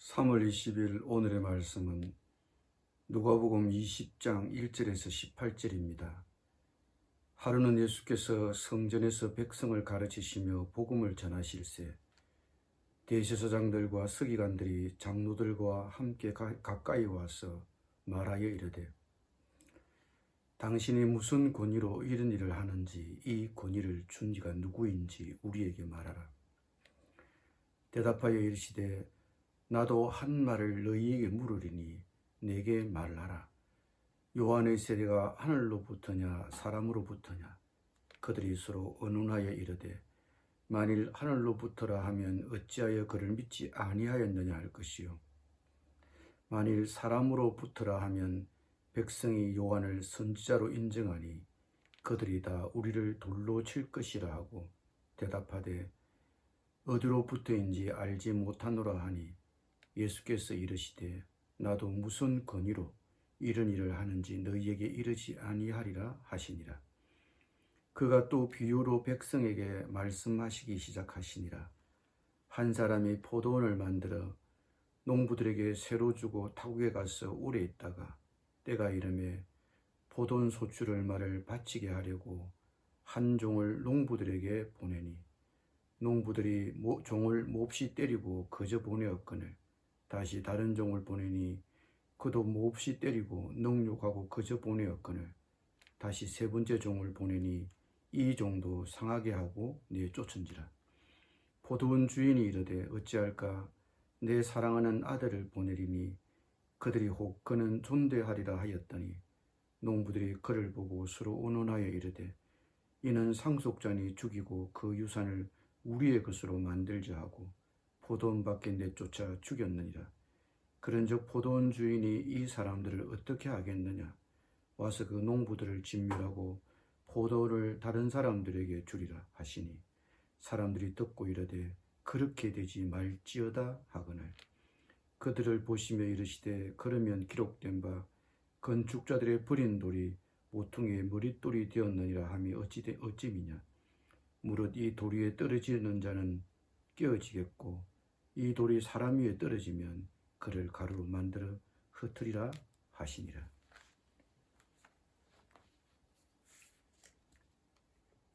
3월 20일 오늘의 말씀은 누가복음 20장 1절에서 18절입니다. 하루는 예수께서 성전에서 백성을 가르치시며 복음을 전하실세 대제사장들과 서기관들이 장로들과 함께 가까이 와서 말하여 이르되 당신이 무슨 권위로 이런 일을 하는지 이 권위를 준 이가 누구인지 우리에게 말하라. 대답하여 이르시되 나도 한 말을 너희에게 물으리니 내게 말하라. 요한의 세례가 하늘로부터냐 사람으로부터냐? 그들이 서로 의논하여 이르되 만일 하늘로부터라 하면 어찌하여 그를 믿지 아니하였느냐 할 것이요 만일 사람으로부터라 하면 백성이 요한을 선지자로 인정하니 그들이 다 우리를 돌로 칠 것이라 하고 대답하되 어디로부터인지 알지 못하노라 하니 예수께서 이르시되 나도 무슨 권위로 이런 일을 하는지 너희에게 이르지 아니하리라 하시니라. 그가 또 비유로 백성에게 말씀하시기 시작하시니라. 한 사람이 포도원을 만들어 농부들에게 새로 주고 타국에 가서 오래 있다가 때가 이르매 포도원 소출을 말을 바치게 하려고 한 종을 농부들에게 보내니 농부들이 종을 몹시 때리고 거저 보내었거늘 다시 다른 종을 보내니 그도 몹시 때리고 능욕하고 거저 보내었거늘 다시 세 번째 종을 보내니 이 종도 상하게 하고 내쫓은지라. 포도원 주인이 이르되 어찌할까 내 사랑하는 아들을 보내리니 그들이 혹 그는 존대하리라 하였더니 농부들이 그를 보고 서로 의논하여 이르되 이는 상속자니 죽이고 그 유산을 우리의 것으로 만들자 하고 포도원 밖에 내쫓아 죽였느니라. 그런즉 포도원 주인이 이 사람들을 어떻게 하겠느냐? 와서 그 농부들을 진멸하고 포도를 다른 사람들에게 주리라 하시니 사람들이 듣고 이르되 그렇게 되지 말지어다 하거늘 그들을 보시며 이르시되 그러면 기록된 바 건축자들의 버린 돌이 모퉁이의 머릿돌이 되었느니라 함이 어찌미냐? 무릇 이 돌 위에 떨어지는 자는 깨어지겠고 이 돌이 사람 위에 떨어지면 그를 가루로 만들어 흩으리라 하시니라.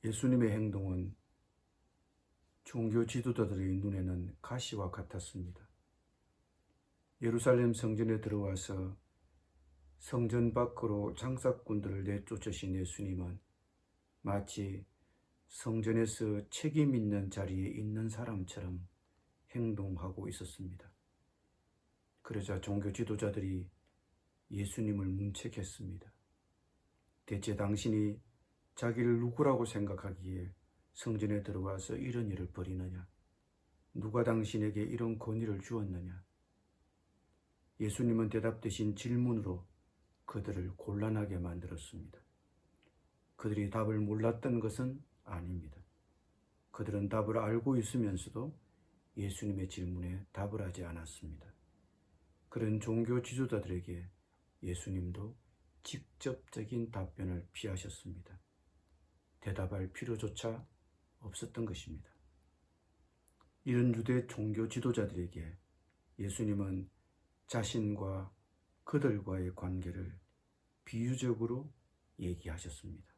예수님의 행동은 종교 지도자들의 눈에는 가시와 같았습니다. 예루살렘 성전에 들어와서 성전 밖으로 장사꾼들을 내쫓으신 예수님은 마치 성전에서 책임 있는 자리에 있는 사람처럼 행동하고 있었습니다. 그러자 종교 지도자들이 예수님을 문책했습니다. 대체 당신이 자기를 누구라고 생각하기에 성전에 들어와서 이런 일을 벌이느냐? 누가 당신에게 이런 권위를 주었느냐? 예수님은 대답되신 질문으로 그들을 곤란하게 만들었습니다. 그들이 답을 몰랐던 것은 아닙니다. 그들은 답을 알고 있으면서도 예수님의 질문에 답을 하지 않았습니다. 그런 종교 지도자들에게 예수님도 직접적인 답변을 피하셨습니다. 대답할 필요조차 없었던 것입니다. 이런 유대 종교 지도자들에게 예수님은 자신과 그들과의 관계를 비유적으로 얘기하셨습니다.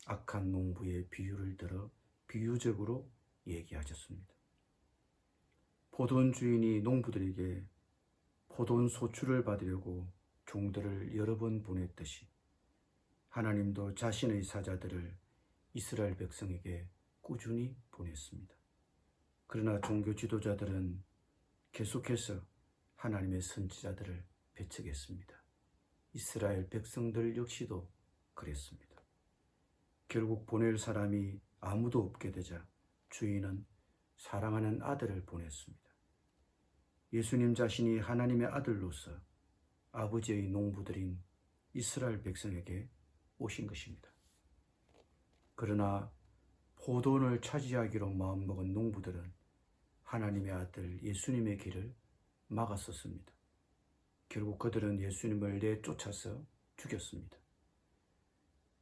악한 농부의 비유를 들어 비유적으로 얘기하셨습니다. 포도원 주인이 농부들에게 포도원 소출을 받으려고 종들을 여러 번 보냈듯이 하나님도 자신의 사자들을 이스라엘 백성에게 꾸준히 보냈습니다. 그러나 종교 지도자들은 계속해서 하나님의 선지자들을 배척했습니다. 이스라엘 백성들 역시도 그랬습니다. 결국 보낼 사람이 아무도 없게 되자 주인은 사랑하는 아들을 보냈습니다. 예수님 자신이 하나님의 아들로서 아버지의 농부들인 이스라엘 백성에게 오신 것입니다. 그러나 포도원을 차지하기로 마음먹은 농부들은 하나님의 아들 예수님의 길을 막았었습니다. 결국 그들은 예수님을 내쫓아서 죽였습니다.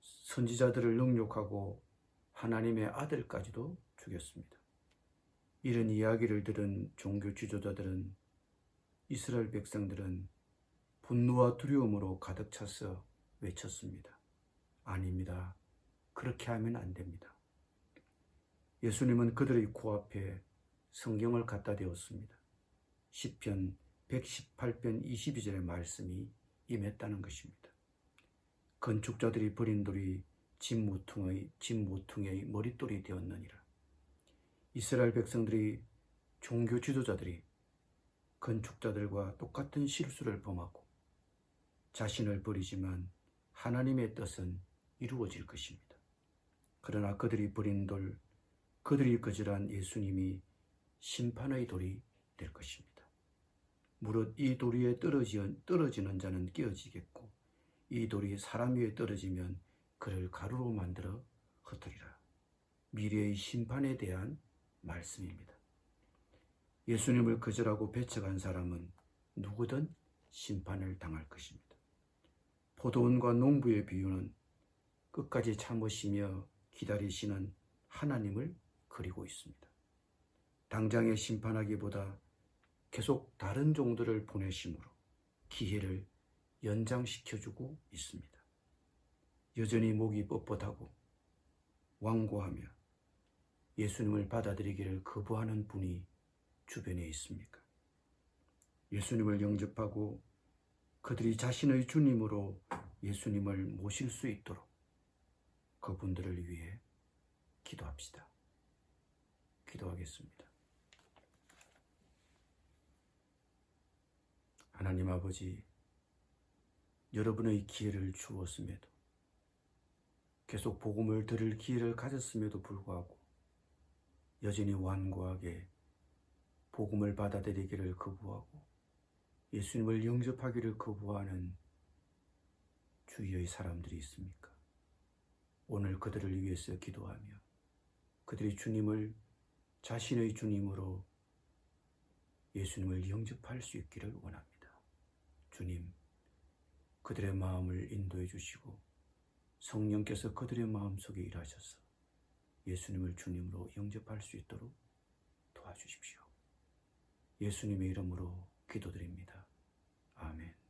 선지자들을 능욕하고 하나님의 아들까지도 죽였습니다. 이런 이야기를 들은 종교 지도자들은 이스라엘 백성들은 분노와 두려움으로 가득 차서 외쳤습니다. 아닙니다. 그렇게 하면 안 됩니다. 예수님은 그들의 코앞에 성경을 갖다 대었습니다. 시편 118편 22절의 말씀이 임했다는 것입니다. 건축자들이 버린 돌이 집 모퉁이의 머릿돌이 되었느니라. 이스라엘 백성들이 종교 지도자들이 건축자들과 똑같은 실수를 범하고 자신을 버리지만 하나님의 뜻은 이루어질 것입니다. 그러나 그들이 버린 돌, 그들이 거절한 예수님이 심판의 돌이 될 것입니다. 무릇 이 돌 위에 떨어지는 자는 깨어지겠고 이 돌이 사람 위에 떨어지면 그를 가루로 만들어 흩으리라. 미래의 심판에 대한 말씀입니다. 예수님을 거절하고 배척한 사람은 누구든 심판을 당할 것입니다. 포도원과 농부의 비유는 끝까지 참으시며 기다리시는 하나님을 그리고 있습니다. 당장에 심판하기보다 계속 다른 종들을 보내심으로 기회를 연장시켜주고 있습니다. 여전히 목이 뻣뻣하고 완고하며 예수님을 받아들이기를 거부하는 분이 주변에 있습니까? 예수님을 영접하고 그들이 자신의 주님으로 예수님을 모실 수 있도록 그분들을 위해 기도합시다. 기도하겠습니다. 하나님 아버지, 여러분의 기회를 주었음에도 계속 복음을 들을 기회를 가졌음에도 불구하고 여전히 완고하게 복음을 받아들이기를 거부하고 예수님을 영접하기를 거부하는 주위의 사람들이 있습니까? 오늘 그들을 위해서 기도하며 그들이 주님을 자신의 주님으로 예수님을 영접할 수 있기를 원합니다. 주님, 그들의 마음을 인도해 주시고 성령께서 그들의 마음속에 일하셔서 예수님을 주님으로 영접할 수 있도록 도와주십시오. 예수님의 이름으로 기도드립니다. 아멘.